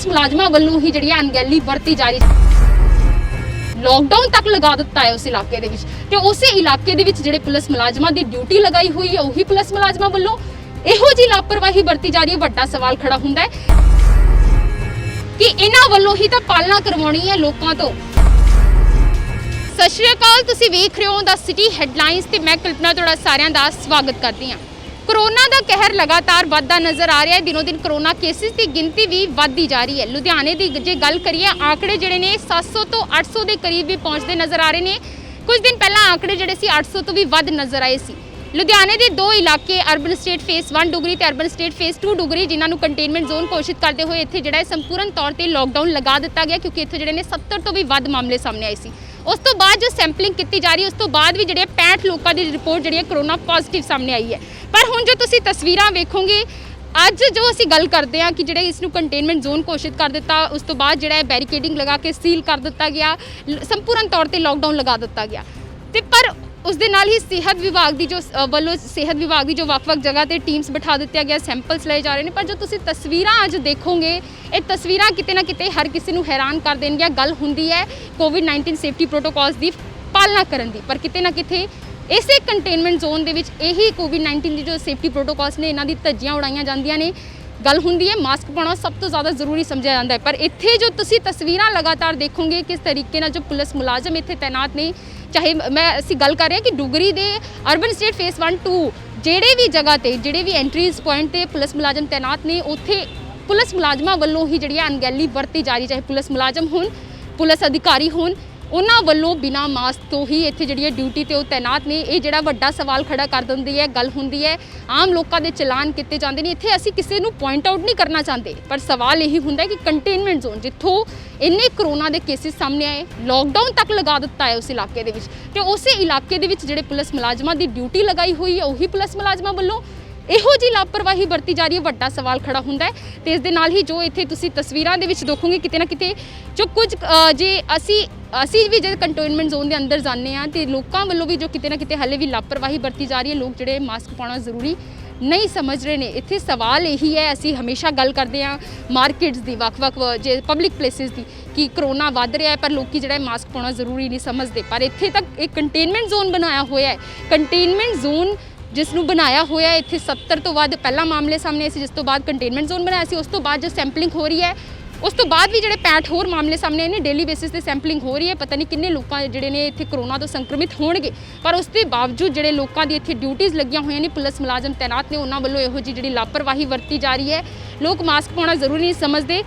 Police मुलाजमां ਵੱਲੋਂ ही ਜਿਹੜੀ ਅਣਗਹਿਲੀ ਵਰਤੀ ਜਾ ਰਹੀ लॉकडाउन तक लगा दिता है उस इलाके दे विच ते उस इलाके दे विच जिहड़े पुलिस मुलाजमां दी ड्यूटी लगाई हुई है उही पुलिस मुलाजमां वल्लों इहो जी लापरवाही बरती जा रही है। वड्डा सवाल खड़ा हुंदा है कि इन्हां वल्लों ही तां पालना करवाउणी है लोकां तो। सत श्री अकाल, तुसीं वेख रहे हो द सिटी हैडलाइनस ते मैं कल्पना तुहाडा सारिआं दा स्वागत करदी हां। कोरोना का कहर लगातार बढ़ता नज़र आ रहा है। दिनों दिन कोरोना केसेस की गिनती भी बढ़ती जा रही है। लुधियाने की जे गल करिए आंकड़े जिहड़े ने 700 तो 800 के करीब भी पहुँचते नज़र आ रहे हैं। कुछ दिन पहला आंकड़े जिहड़े सी 800 तो भी वध नज़र आए सी। लुधियाने के दो इलाके अर्बन स्टेट फेस 1 डुगरी ते अर्बन स्टेट फेस 2 डुगरी जिन्होंने कंटेनमेंट जोन घोषित करते हुए इत्थे जिहड़ा संपूर्ण तौर पर लॉकडाउन लगा दिता गया क्योंकि इत्थे जिहड़े ने 70 तो भी वध मामले सामने आए सी। उस तो बाद जो सैंपलिंग की जा रही है उस तो बाद भी जिहड़े 65 लोगों की रिपोर्ट जिहड़ी कोरोना पॉजिटिव सामने आई है। पर हुण जो तुसीं तस्वीरां वेखोगे अज जो असीं गल करते हैं कि जिहड़े इसनूं कंटेनमेंट जोन घोषित कर दिता उस तो बाद जिहड़ा बैरीकेडिंग लगा के सील कर दिता गया, संपूर्ण तौर पर लॉकडाउन लगा दिता गया। ते पर उस दे नाल ही सेहत विभाग की जो वल्लों सेहत विभाग की जो ਵੱਖ-ਵੱਖ जगह पर टीम्स बिठा दित्तिया गया, सैंपल्स लए जा रहे हैं। पर जो तुसीं तस्वीरां अज देखोगे ये तस्वीरां किते ना किते हर किसी नूं हैरान कर देणगियां। गल हुंदी है कोविड-19 सेफ्टी प्रोटोकॉल्स की पालना करन दी, पर किते ना किते इसे कंटेनमेंट जोन दे विच यही कोविड-19 की जो सेफ्टी प्रोटोकॉल्स ने इन्हां दी धज्जियां उड़ाईयां जांदियां ने। गल हुंदी है मास्क पाउणा सब तो ज़्यादा जरूरी समझा जाता है। पर इत्थे जो तुसीं तस्वीरां लगातार देखोगे किस तरीके नाल जो पुलिस मुलाजम इत्थे तैनात ने, चाहे मैं असीं गल कर रहे हैं कि डुगरी दे अर्बन स्टेट फेस 1-2 ਜਿਹੜੇ ਵੀ जगह ते ਜਿਹੜੇ ਵੀ एंट्रीज पॉइंट ते पुलिस मुलाजम तैनात ने उत्थे पुलिस मुलाजमां ਵੱਲੋਂ ही ਜਿਹੜੀ अणगਹਿਲੀ ਵਰਤੀ ਜਾ ਰਹੀ, चाहे पुलिस मुलाजम होण पुलिस अधिकारी होण ਉਹਨਾਂ ਵੱਲੋਂ बिना मास्क तो ही ਇੱਥੇ ਜਿਹੜੀ ड्यूटी ਤੇ ਉਹ तैनात ने। ਇਹ ਜਿਹੜਾ ਵੱਡਾ ਸਵਾਲ ਖੜਾ ਕਰ ਦਿੰਦੀ ਹੈ। ਗੱਲ ਹੁੰਦੀ ਹੈ ਆਮ ਲੋਕਾਂ ਦੇ ਚਲਾਨ ਕੀਤੇ ਜਾਂਦੇ ਨੇ। ਇੱਥੇ ਅਸੀਂ ਕਿਸੇ ਨੂੰ ਪੁਆਇੰਟ ਆਊਟ ਨਹੀਂ ਕਰਨਾ ਚਾਹੁੰਦੇ, ਪਰ ਸਵਾਲ ਇਹੀ ਹੁੰਦਾ ਹੈ ਕਿ ਕੰਟੇਨਮੈਂਟ ਜ਼ੋਨ ਜਿੱਥੋਂ ਇੰਨੇ ਕਰੋਨਾ ਦੇ ਕੇਸਿਸ ਸਾਹਮਣੇ ਆਏ, ਲੌਕਡਾਊਨ ਤੱਕ ਲਗਾ ਦਿੱਤਾ ਹੈ ਉਸ ਇਲਾਕੇ ਦੇ ਵਿੱਚ ਤੇ ਉਸੇ ਇਲਾਕੇ ਦੇ ਵਿੱਚ ਜਿਹੜੇ ਪੁਲਿਸ ਮੁਲਾਜ਼ਮਾਂ ਦੀ ਡਿਊਟੀ ਲਗਾਈ ਹੋਈ ਹੈ ਉਹੀ ਪੁਲਿਸ ਮੁਲਾਜ਼ਮਾਂ ਵੱਲੋਂ ਇਹੋ ਜੀ ਲਾਪਰਵਾਹੀ ਵਰਤੀ ਜਾ ਰਹੀ ਹੈ। ਵੱਡਾ ਸਵਾਲ ਖੜਾ ਹੁੰਦਾ ਹੈ ਤੇ ਇਸ ਦੇ ਨਾਲ ਹੀ ਜੋ ਇੱਥੇ ਤੁਸੀਂ ਤਸਵੀਰਾਂ ਦੇ ਵਿੱਚ ਦੇਖੋਗੇ ਕਿਤੇ ਨਾ ਕਿਤੇ ਜੋ ਕੁਝ ਜੇ ਅਸੀਂ ਵੀ ਜੇ ਕੰਟੇਨਮੈਂਟ ਜ਼ੋਨ ਦੇ ਅੰਦਰ ਜਾਂਦੇ ਹਾਂ ਤੇ ਲੋਕਾਂ ਵੱਲੋਂ ਵੀ ਜੋ ਕਿਤੇ ਨਾ ਕਿਤੇ ਹਲੇ ਵੀ ਲਾਪਰਵਾਹੀ ਵਰਤੀ ਜਾ ਰਹੀ ਹੈ। ਲੋਕ ਜਿਹੜੇ ਮਾਸਕ ਪਾਉਣਾ ਜ਼ਰੂਰੀ नहीं समझ रहे ने। इत्थे सवाल यही है, असी हमेशा गल करते हैं मार्केट्स की ਵੱਖ-ਵੱਖ जे पब्लिक प्लेसिस की कि करोना वध रहा है पर लोग जिहड़ा मास्क पाउणा जरूरी नहीं समझते। पर इत्थे तक एक कंटेनमेंट जोन बनाया हुआ है। कंटेनमेंट जोन जिसनूं बनाया होया इत्थे 70 तो वध पहला मामले सामने आए सी, जिस तो बाद कंटेनमेंट जोन बनाया सी। उस तो बाद जो सैंपलिंग हो रही है उस तो बाद भी जिहड़े 65 होर मामले सामने आए ने। डेली बेसिस ते सैंपलिंग हो रही है। पता नहीं किन्ने लोग जिहड़े ने इत्थे करोना तो संक्रमित होणगे, पर उस दे बावजूद जिहड़े लोगों दी इत्थे ड्यूटीज़ लगियां होईयां ने, पुलिस मुलाजम तैनात ने, उन्हां वल्लों इहो जी जिहड़ी लापरवाही वरती जा रही है। लोग मास्क पाउणा जरूरी नहीं समझते।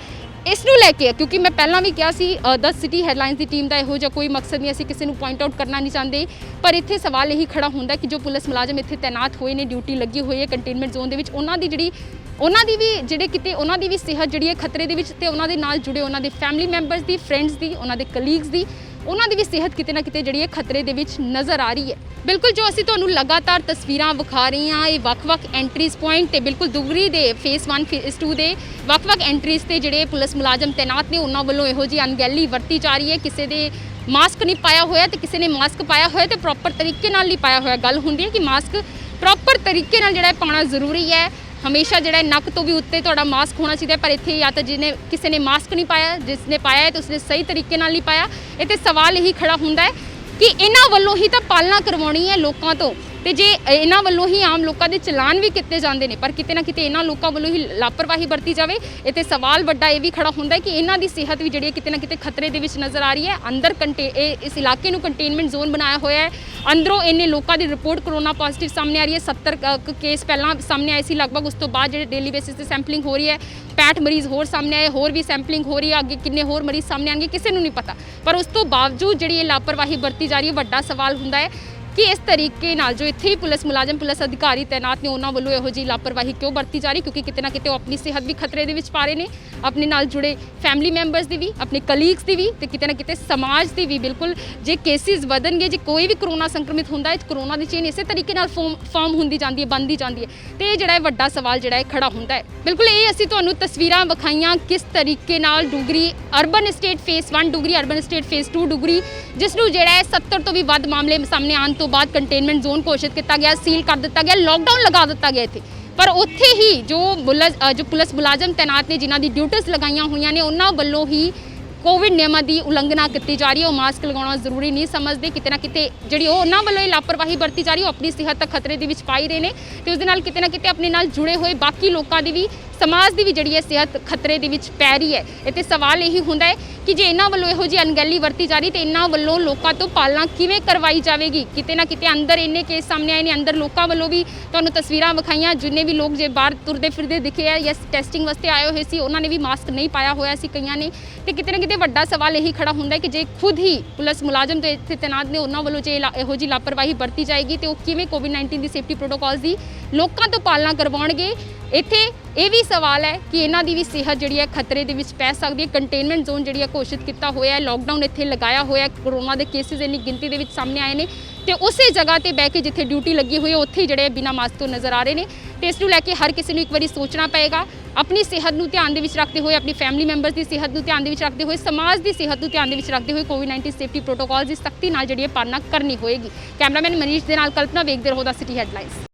इस नूं लैके क्योंकि मैं पहला भी कहा सी 10 सिटी हैडलाइनस की टीम का इहो जिहा कोई मकसद नहीं, असीं किसी नूं पॉइंट आउट करना नहीं चाहते। पर इत्थे सवाल यही खड़ा हुंदा कि जो पुलिस मुलाजम इत्थे तैनात होए ने, ड्यूटी लगी हुई है कंटेनमेंट जोन दे विच, उन्हां दी जिहड़ी ਉਹਨਾਂ ਦੀ ਵੀ ਜਿਹੜੇ ਕਿਤੇ ਉਹਨਾਂ ਦੀ ਵੀ ਸਿਹਤ ਜਿਹੜੀ ਹੈ ਖਤਰੇ ਦੇ ਵਿੱਚ ਤੇ ਉਹਨਾਂ ਦੇ ਨਾਲ ਜੁੜੇ ਉਹਨਾਂ ਦੇ ਫੈਮਿਲੀ ਮੈਂਬਰਸ ਦੀ, ਫਰੈਂਡਸ ਦੀ, ਉਹਨਾਂ ਦੇ ਕਲੀਗਸ ਦੀ, ਉਹਨਾਂ ਦੀ ਵੀ ਸਿਹਤ ਕਿਤੇ ਨਾ ਕਿਤੇ ਜਿਹੜੀ ਹੈ ਖਤਰੇ ਦੇ ਵਿੱਚ ਨਜ਼ਰ ਆ ਰਹੀ ਹੈ। ਬਿਲਕੁਲ ਜੋ ਅਸੀਂ ਤੁਹਾਨੂੰ ਲਗਾਤਾਰ ਤਸਵੀਰਾਂ ਵਿਖਾ ਰਹੇ ਹਾਂ ਇਹ ਵੱਖ-ਵੱਖ ਐਂਟਰੀਜ਼ ਪੁਆਇੰਟ ਤੇ ਬਿਲਕੁਲ ਦੁਗਰੀ ਦੇ ਫੇਸ 1 ਫੇਸ 2 ਦੇ ਵੱਖ-ਵੱਖ ਐਂਟਰੀਜ਼ ਤੇ ਜਿਹੜੇ ਪੁਲਿਸ ਮੁਲਾਜ਼ਮ ਤੈਨਾਤ ਨੇ ਉਹਨਾਂ ਵੱਲੋਂ ਇਹੋ ਜਿਹੀ ਅਣਗਹਿਲੀ ਵਰਤੀ ਜਾ ਰਹੀ ਹੈ। ਕਿਸੇ ਦੇ ਮਾਸਕ ਨਹੀਂ ਪਾਇਆ ਹੋਇਆ ਤੇ ਕਿਸੇ ਨੇ ਮਾਸਕ ਪਾਇਆ ਹੋਇਆ ਤੇ ਪ੍ਰੋਪਰ ਤਰੀਕੇ ਨਾਲ ਨਹੀਂ ਪਾਇਆ ਹੋਇਆ। ਗੱਲ ਹੁੰਦੀ ਹੈ ਕਿ ਮਾਸਕ ਪ੍ਰੋਪਰ ਤਰੀਕੇ ਨਾਲ ਜਿਹੜਾ ਪਾਉਣਾ ਜ਼ਰੂਰੀ ਹੈ। हमेशा जो नक तो भी उत्ते थोड़ा मास्क होना चाहिए, पर इत्थे या तो जिन्हें किसी ने मास्क नहीं पाया, जिसने पाया है तो उसने सही तरीके नाल नहीं पाया। इत्थे सवाल यही खड़ा हुंदा है कि इन्हां वल्लों ही तो पालना करवाउणी है लोगों तो, ते जे इन्हां वल्लों ही आम लोगों के चलान भी किए जाते हैं, पर किते ना किते इन्हां लोगों वल्लों ही लापरवाही बरती जाए। इत्थे सवाल वड्डा ये भी खड़ा हुंदा है कि इन्हां दी सेहत भी जिहड़ी किते ना किते खतरे दे विच नज़र आ रही है। अंदर इस इलाके नूं कंटेनमेंट जोन बनाया होया है, अंदरों इन्ने लोगों की रिपोर्ट करोना पॉजिटिव सामने आ रही है। 70 केस पहला सामने आए सी लगभग, उस तो बाद जो डेली बेसिस से सैंपलिंग हो रही है। 65 मरीज़ होर सामने आए, होर भी सैंपलिंग हो रही है। अगे किन्ने होर मरीज़ सामने आएंगे किसी को नहीं पता, पर उस तो बावजूद जी लापरवाही बरती जा रही है। वड्डा सवाल हुंदा है कि इस तरीके नाल जो इत्थे पुलिस मुलाजम पुलिस अधिकारी तैनात ने उन्हां वल्लों इहो जी लापरवाही क्यों बरती जा रही, क्योंकि किते ना किते अपनी सेहत भी खतरे दे विच पा रहे ने, अपने नाल जुड़े फैमिली मैंबर्स दी भी, अपने कलीग्स दी भी ते किते ना किते समाज दी भी। बिल्कुल जे केसिस वधणगे, जे कोई भी करोना संक्रमित हुंदा है, करोना दी चेन इसे तरीके नाल फॉर्म हुंदी जांदी है, बनदी जांदी है, ते इह जिहड़ा वड्डा सवाल जिहड़ा खड़ा हुंदा है। बिल्कुल ये असीं तुहानूं तस्वीरां विखाईआं किस तरीके नाल Dugri urban estate phase 1 Dugri urban estate phase 2 Dugri जिसनूं जिहड़ा 70 तो भी वध मामले सामने आउण तो बाद कंटेनमेंट जोन घोषित किया गया, सील कर दिता गया, लॉकडाउन लगा दिता गया। इत्थे ਪਰ ਉੱਥੇ ਹੀ ਜੋ ਪੁਲਿਸ ਮੁਲਾਜ਼ਮ ਤੈਨਾਤ ਨੇ ਜਿਨ੍ਹਾਂ ਦੀ ਡਿਊਟੀਆਂ ਲਗਾਈਆਂ ਹੋਈਆਂ ਨੇ ਉਹਨਾਂ ਵੱਲੋਂ ਹੀ ਕੋਵਿਡ ਨਿਯਮਾਂ ਦੀ ਉਲੰਘਣਾ ਕੀਤੀ ਜਾ ਰਹੀ ਹੈ। ਉਹ ਮਾਸਕ ਲਗਾਉਣਾ ਜ਼ਰੂਰੀ ਨਹੀਂ ਸਮਝਦੇ, ਕਿਤੇ ਨਾ ਕਿਤੇ ਜਿਹੜੀ ਉਹਨਾਂ ਵੱਲੋਂ ਇਹ ਲਾਪਰਵਾਹੀ ਵਰਤੀ ਜਾ ਰਹੀ ਉਹ ਆਪਣੀ ਸਿਹਤ ਤੱਕ ਖਤਰੇ ਦੇ ਵਿੱਚ ਪਾਈ ਰਹੇ ਨੇ ਤੇ ਉਸ ਦੇ ਨਾਲ ਕਿਤੇ ਨਾ ਕਿਤੇ ਆਪਣੇ ਨਾਲ ਜੁੜੇ ਹੋਏ ਬਾਕੀ ਲੋਕਾਂ ਦੀ ਵੀ ਸਮਾਜ ਦੀ ਵੀ ਜਿਹੜੀ ਹੈ ਸਿਹਤ ਖਤਰੇ ਦੇ ਵਿੱਚ ਪੈ ਰਹੀ ਹੈ। ਇੱਥੇ ਸਵਾਲ ਇਹੀ ਹੁੰਦਾ ਹੈ ਕਿ ਜੇ ਇਹਨਾਂ ਵੱਲੋਂ ਇਹੋ ਜਿਹੀ ਅਣਗਹਿਲੀ ਵਰਤੀ ਜਾ ਰਹੀ ਤੇ ਇਹਨਾਂ ਵੱਲੋਂ ਲੋਕਾਂ ਤੋਂ ਪਾਲਣਾ ਕਿਵੇਂ ਕਰਵਾਈ ਜਾਵੇਗੀ। ਕਿਤੇ ਨਾ ਕਿਤੇ ਅੰਦਰ ਇੰਨੇ ਕੇਸ ਸਾਹਮਣੇ ਆਏ ਨੇ, ਅੰਦਰ ਲੋਕਾਂ ਵੱਲੋਂ ਵੀ ਤੁਹਾਨੂੰ ਤਸਵੀਰਾਂ ਵਿਖਾਈਆਂ, ਜਿੰਨੇ ਵੀ ਲੋਕ ਜੇ ਬਾਹਰ ਤੁਰਦੇ ਫਿਰਦੇ ਦਿਖੇ ਆ ਜਾਂ ਟੈਸਟਿੰਗ ਵਾਸਤੇ ਆਏ ਹੋਏ ਸੀ ਉਹਨਾਂ ਨੇ ਵੀ ਮਾਸਕ ਨਹੀਂ ਪਾਇਆ ਹੋਇਆ ਸੀ ਕਈਆਂ ਨੇ। ਤੇ ਕਿਤੇ ਨਾ ਕਿਤੇ ਵੱਡਾ ਸਵਾਲ ਇਹੀ ਖੜਾ ਹੁੰਦਾ ਹੈ ਕਿ ਜੇ ਖੁਦ ਹੀ ਪੁਲਿਸ ਮੁਲਾਜ਼ਮ ਤੇ ਇੱਥੇ ਤੈਨਾਤ ਨੇ ਉਹਨਾਂ ਵੱਲੋਂ ਜੇ ਇਹੋ ਜਿਹੀ ਲਾਪਰਵਾਹੀ ਵਰਤੀ ਜਾਏਗੀ ਤੇ ਉਹ ਕਿਵੇਂ ਕੋਵਿਡ-19 ਦੀ ਸੇਫਟੀ ਪ੍ਰੋਟੋਕਾਲਸ ਦੀ ਲੋਕਾਂ ਤੋਂ ਪਾਲਣਾ ਕਰਵਾਉਣਗੇ। ਇੱਥੇ ਇਹ ਵੀ ਸਵਾਲ ਹੈ ਕਿ ਇਹਨਾਂ ਦੀ ਵੀ ਸਿਹਤ ਜਿਹੜੀ ਹੈ ਖਤਰੇ ਦੇ ਵਿੱਚ ਪੈ ਸਕਦੀ ਹੈ। ਕੰਟੇਨਮੈਂਟ ਜ਼ੋਨ ਜਿਹੜੀ ਹੈ ਘੋਸ਼ਿਤ ਕੀਤਾ ਹੋਇਆ ਹੈ, ਲੋਕਡਾਊਨ ਇੱਥੇ ਲਗਾਇਆ ਹੋਇਆ, ਕੋਰੋਨਾ ਦੇ ਕੇਸਿਸ ਇੰਨੀ ਗਿਣਤੀ ਦੇ ਵਿੱਚ ਸਾਹਮਣੇ ਆਏ ਨੇ ਤੇ ਉਸੇ ਜਗ੍ਹਾ ਤੇ ਬਹਿ ਕੇ ਜਿੱਥੇ ਡਿਊਟੀ ਲੱਗੀ ਹੋਈ ਹੈ ਉੱਥੇ ਜਿਹੜੇ ਬਿਨਾਂ ਮਾਸਕ ਤੋਂ ਨਜ਼ਰ ਆ ਰਹੇ ਨੇ। ਤੇ ਇਸ ਨੂੰ ਲੈ ਕੇ ਹਰ ਕਿਸੇ ਨੂੰ ਇੱਕ ਵਾਰੀ ਸੋਚਣਾ ਪਏਗਾ, ਆਪਣੀ ਸਿਹਤ ਨੂੰ ਧਿਆਨ ਦੇ ਵਿੱਚ ਰੱਖਦੇ ਹੋਏ, ਆਪਣੀ ਫੈਮਿਲੀ ਮੈਂਬਰਸ ਦੀ ਸਿਹਤ ਨੂੰ ਧਿਆਨ ਦੇ ਵਿੱਚ ਰੱਖਦੇ ਹੋਏ, ਸਮਾਜ ਦੀ ਸਿਹਤ ਨੂੰ ਧਿਆਨ ਦੇ ਵਿੱਚ ਰੱਖਦੇ ਹੋਏ ਕੋਵਿਡ-19 ਸੇਫਟੀ ਪ੍ਰੋਟੋਕਾਲਸ ਦੀ ਸਖਤੀ ਨਾਲ ਜਿਹੜੀ ਹੈ ਪਾਲਣਾ ਕਰਨੀ ਹੋਏਗੀ। ਕੈਮਰਾਮੈਨ ਮਨੀਸ਼ ਦੇ ਨਾਲ ਕਲਪਨਾ ਵੇਖਦੇ ਰਹੋ ਦਾ ਸਿਟੀ ਹੈਡਲਾਈਨਸ।